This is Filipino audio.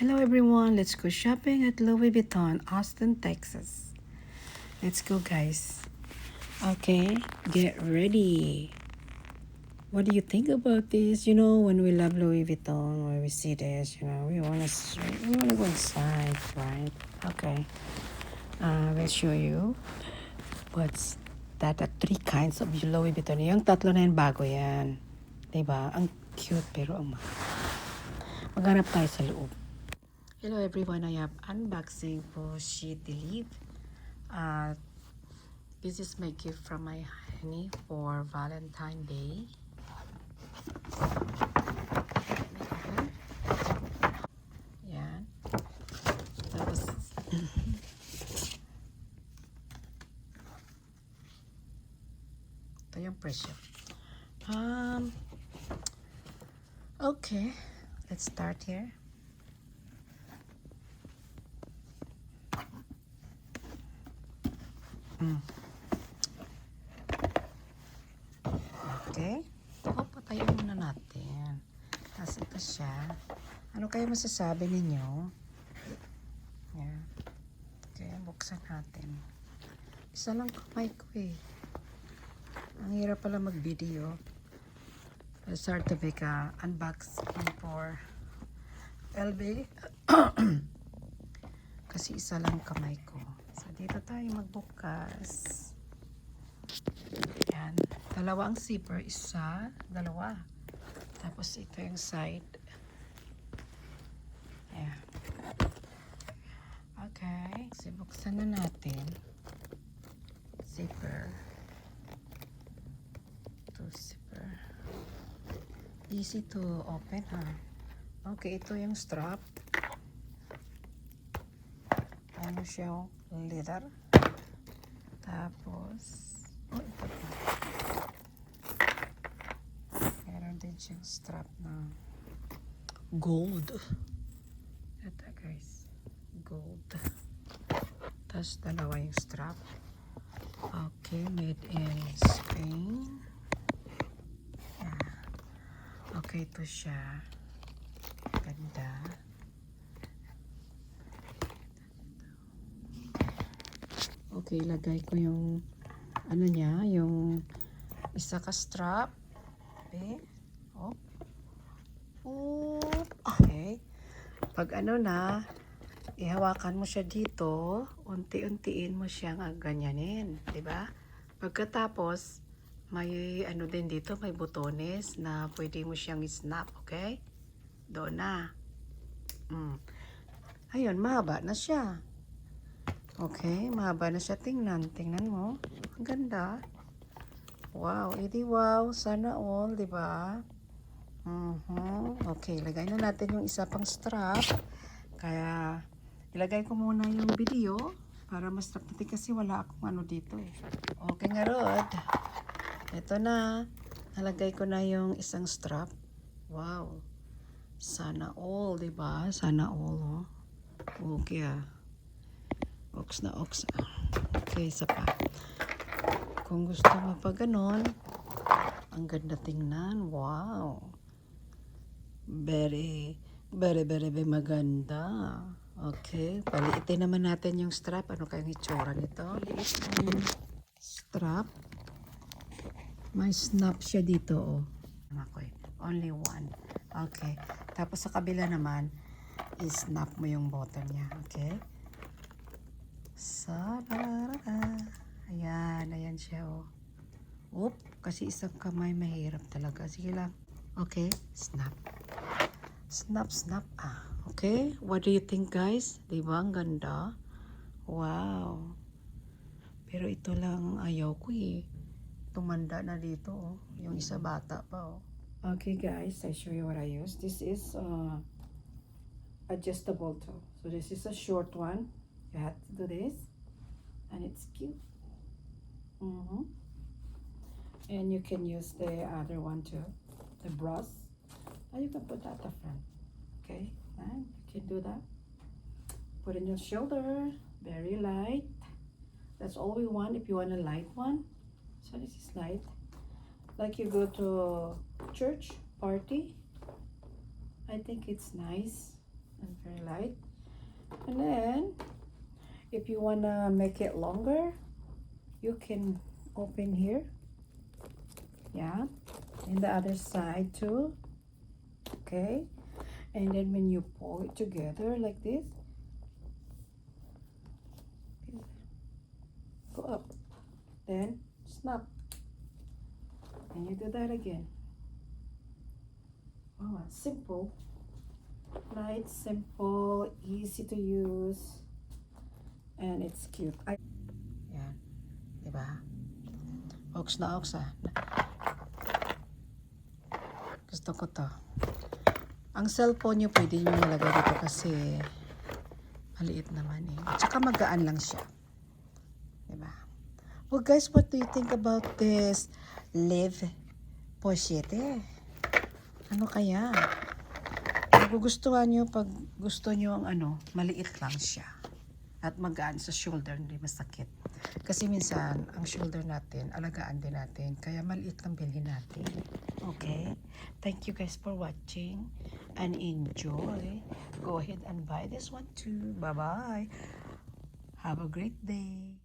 Hello everyone, let's go shopping at Louis Vuitton, Austin, Texas. Let's go guys. Okay, get ready. What do you think about this? You know, when we love Louis Vuitton, when we see this, we wanna go inside, right? Okay. We'll show you what's that three kinds of Louis Vuitton. Yung tatlo na yan, bago yan. Diba? Ang cute pero ang mahal. Maghanap tayo sa loob. Hello everyone, I have unboxing for She Delete. This is my gift from my honey for Valentine's Day. Yan. Tapos, ito yung presyo. Okay, let's start here. Okay. Patayin muna natin. Tapos ito siya. Ano kaya masasabi ninyo? Yan. Okay, buksan natin. Isa lang kamay ko eh. Ang hirap pala mag-video. Let's start to make a unboxing for LB. Kasi isa lang kamay ko. So, dito tayo magbukas. Yan. Dalawa ang zipper. Isa, dalawa. Tapos ito yung side. Ayan. Okay. So, buksan na natin. Zipper. Ito, zipper. Easy to open, ha? Okay, ito yung strap. Ano siya? Leather. Tapos, ito pa. Meron din siyang strap na gold. Ito guys, gold. Tapos dalawa yung strap. Okay, made in Spain. Yeah. Okay, ito siya. Ganda. Okay, lagay ko yung ano niya, yung isa ka strap. Okay. Oh. Okay. Pag ano na, ihawakan mo siya dito, unti-untiin mo siyang ganyanin, 'di ba? Pagkatapos, may ano din dito, may butones na pwede mo siyang snap, okay? Doon na. Ayun, mahaba na siya. Okay, mahaba na siya. Tingnan mo. Ang ganda. Wow, edi wow. Sana all, di ba? Okay, lagay na natin yung isa pang strap. Kaya, ilagay ko muna yung video para mas nakati kasi wala akong ano dito eh. Okay nga Rod. Ito na. Nalagay ko na yung isang strap. Wow. Sana all, di ba? Sana all, oh. Okay ah. Ox na ox. Okay, isa pa. Kung gusto mo pa ganon, ang ganda tingnan. Wow. Very maganda. Okay. Paliitin naman natin yung strap. Ano kayong itsura nito? Strap. May snap siya dito, oh. Only one. Okay. Tapos sa kabila naman, i-snap mo yung bottom niya. Okay? Ayan siya, oh. Oop, kasi isang kamay mahirap talaga. Sige lang. Okay, snap. Snap. Okay, what do you think guys? Diba ang ganda? Wow. Pero ito lang ayaw ko eh. Tumanda na dito, oh. Yung isa bata pa, oh. Okay guys, I show you what I use. This is adjustable too. So this is a short one. You have to do this. And it's cute. And you can use the other one too. The bras. And you can put that at the front. Okay, and you can do that. Put in your shoulder. Very light. That's all we want if you want a light one. So this is light. Like you go to church party. I think it's nice and very light. right? And then if you wanna make it longer, you can open here. Yeah, and the other side too. Okay, and then when you pull it together like this, go up, then snap, and you do that again. Oh, simple, right? Simple, easy to use, and it's cute. Yan, diba? Oaks na oaks ah. Gusto ko to. Ang cellphone nyo pwede nyo nilagay dito kasi maliit naman eh. At saka magaan lang siya. Diba? Well guys, what do you think about this Live Pochette? Ano kaya? Magugustuhan nyo pag gusto nyo ang maliit lang siya. At magaan sa shoulder, hindi masakit. Kasi minsan, ang shoulder natin, alagaan din natin. Kaya maliit lang bilhin natin. Okay? Thank you guys for watching. And enjoy. Go ahead and buy this one too. Bye-bye. Have a great day.